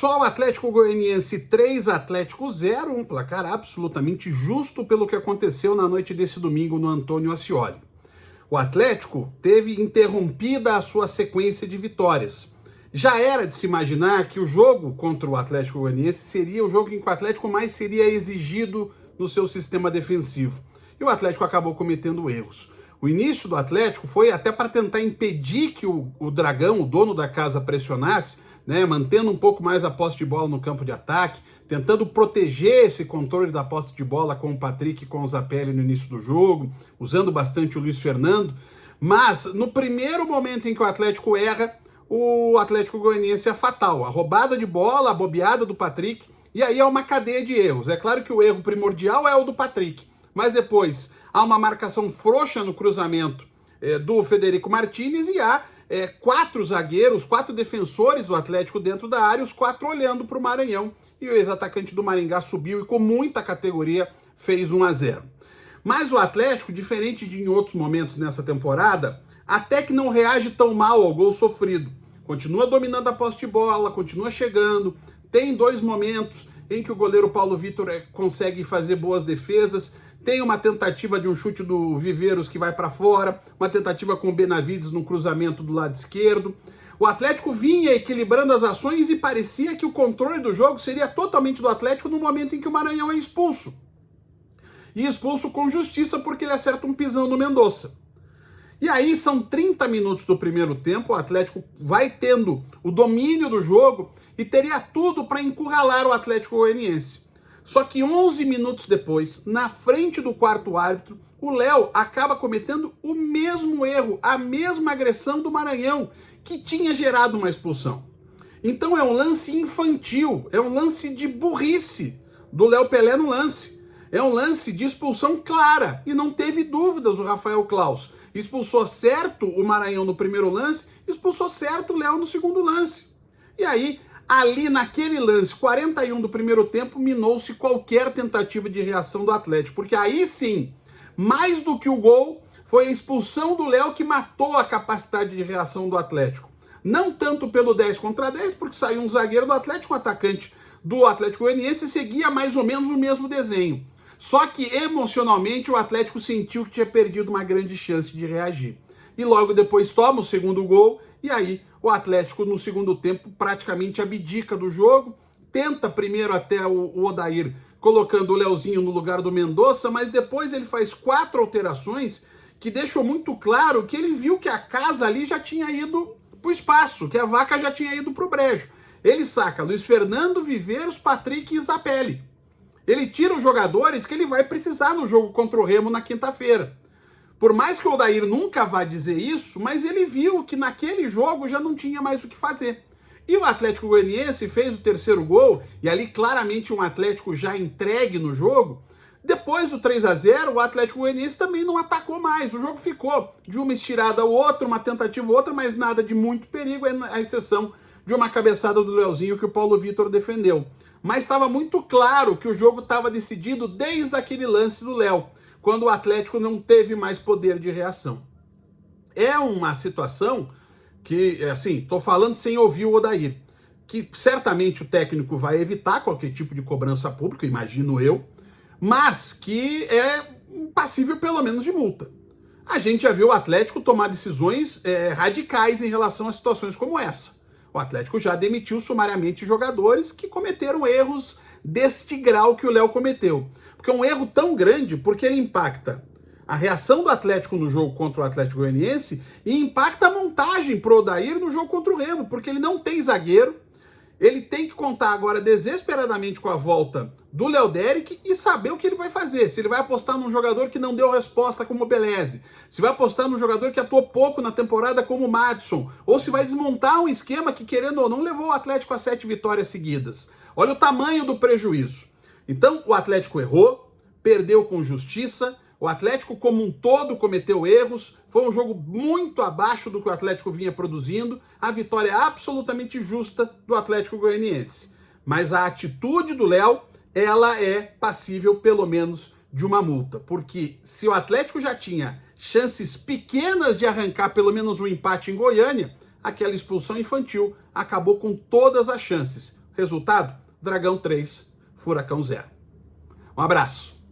pessoal, Atlético Goianiense 3, Atlético 0, um placar absolutamente justo pelo que aconteceu na noite desse domingo no Antônio Ascioli. O Atlético teve interrompida a sua sequência de vitórias. Já era de se imaginar que o jogo contra o Atlético Goianiense seria o jogo em que o Atlético mais seria exigido no seu sistema defensivo. E o Atlético acabou cometendo erros. O início do Atlético foi até para tentar impedir que o Dragão, o dono da casa, pressionasse, né, mantendo um pouco mais a posse de bola no campo de ataque, tentando proteger esse controle da posse de bola com o Patrick e com o Zapelli no início do jogo, usando bastante o Luiz Fernando. Mas no primeiro momento em que o Atlético erra, o Atlético Goianiense é fatal. A roubada de bola, a bobeada do Patrick, e aí é uma cadeia de erros. É claro que o erro primordial é o do Patrick, mas depois há uma marcação frouxa no cruzamento do Federico Martinez e há 4 zagueiros, 4 defensores do Atlético dentro da área, os 4 olhando para o Maranhão. E o ex-atacante do Maringá subiu e com muita categoria fez 1-0. Mas o Atlético, diferente de em outros momentos nessa temporada, até que não reage tão mal ao gol sofrido. Continua dominando a posse de bola, continua chegando. Tem 2 momentos em que o goleiro Paulo Vitor consegue fazer boas defesas. Tem uma tentativa de um chute do Viveiros que vai para fora, uma tentativa com o Benavides no cruzamento do lado esquerdo. O Atlético vinha equilibrando as ações e parecia que o controle do jogo seria totalmente do Atlético no momento em que o Maranhão é expulso. E expulso com justiça porque ele acerta um pisão no Mendonça. E aí são 30 minutos do primeiro tempo, o Atlético vai tendo o domínio do jogo e teria tudo para encurralar o Atlético Goianiense. Só que 11 minutos depois, na frente do quarto árbitro, o Léo acaba cometendo o mesmo erro, a mesma agressão do Maranhão, que tinha gerado uma expulsão. Então é um lance infantil, é um lance de burrice do Léo Pelé no lance. É um lance de expulsão clara, e não teve dúvidas o Rafael Claus. Expulsou certo o Maranhão no primeiro lance, expulsou certo o Léo no segundo lance. E aí, ali naquele lance, 41 do primeiro tempo, minou-se qualquer tentativa de reação do Atlético, porque aí sim, mais do que o gol, foi a expulsão do Léo que matou a capacidade de reação do Atlético. Não tanto pelo 10 contra 10, porque saiu um zagueiro do Atlético, um atacante do Atlético Goianiense, e seguia mais ou menos o mesmo desenho. Só que emocionalmente o Atlético sentiu que tinha perdido uma grande chance de reagir. E logo depois toma o segundo gol, e aí o Atlético no segundo tempo praticamente abdica do jogo, tenta primeiro até o Odair colocando o Leozinho no lugar do Mendonça, mas depois ele faz 4 alterações que deixou muito claro que ele viu que a casa ali já tinha ido pro espaço, que a vaca já tinha ido pro brejo. Ele saca Luiz Fernando, Viveiros, Patrick e Zapelli. Ele tira os jogadores que ele vai precisar no jogo contra o Remo na quinta-feira. Por mais que o Odair nunca vá dizer isso, mas ele viu que naquele jogo já não tinha mais o que fazer. E o Atlético Goianiense fez o terceiro gol, e ali claramente um Atlético já entregue no jogo. Depois do 3-0, o Atlético Goianiense também não atacou mais. O jogo ficou de uma estirada ou outra, uma tentativa ou outra, mas nada de muito perigo, à exceção de uma cabeçada do Leozinho que o Paulo Vitor defendeu. Mas estava muito claro que o jogo estava decidido desde aquele lance do Léo, quando o Atlético não teve mais poder de reação. É uma situação que, assim, estou falando sem ouvir o Odair, que certamente o técnico vai evitar qualquer tipo de cobrança pública, imagino eu, mas que é passível pelo menos de multa. A gente já viu o Atlético tomar decisões radicais em relação a situações como essa. O Atlético já demitiu sumariamente jogadores que cometeram erros deste grau que o Léo cometeu. Porque é um erro tão grande, porque ele impacta a reação do Atlético no jogo contra o Atlético Goianiense e impacta a montagem pro Odair no jogo contra o Remo, porque ele não tem zagueiro, ele tem que contar agora desesperadamente com a volta do Léo Derick e saber o que ele vai fazer. Se ele vai apostar num jogador que não deu resposta como o Beleze, se vai apostar num jogador que atuou pouco na temporada como o Madison, ou se vai desmontar um esquema que, querendo ou não, levou o Atlético a 7 vitórias seguidas. Olha o tamanho do prejuízo. Então, o Atlético errou, perdeu com justiça, o Atlético como um todo cometeu erros, foi um jogo muito abaixo do que o Atlético vinha produzindo, a vitória é absolutamente justa do Atlético Goianiense. Mas a atitude do Léo, ela é passível pelo menos de uma multa, porque se o Atlético já tinha chances pequenas de arrancar pelo menos um empate em Goiânia, aquela expulsão infantil acabou com todas as chances. Resultado: Dragão 3, Furacão 0. Um abraço.